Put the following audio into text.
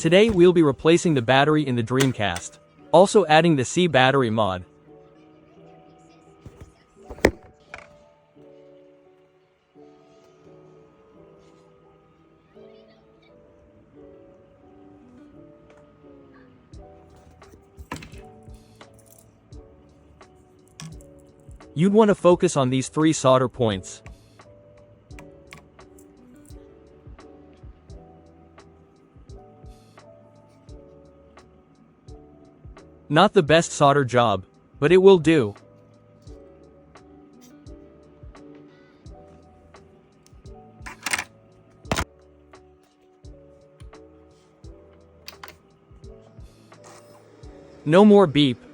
Today we'll be replacing the battery in the Dreamcast, also adding the C battery mod. You'd want to focus on these 3 solder points. Not the best solder job, but it will do. No more beep.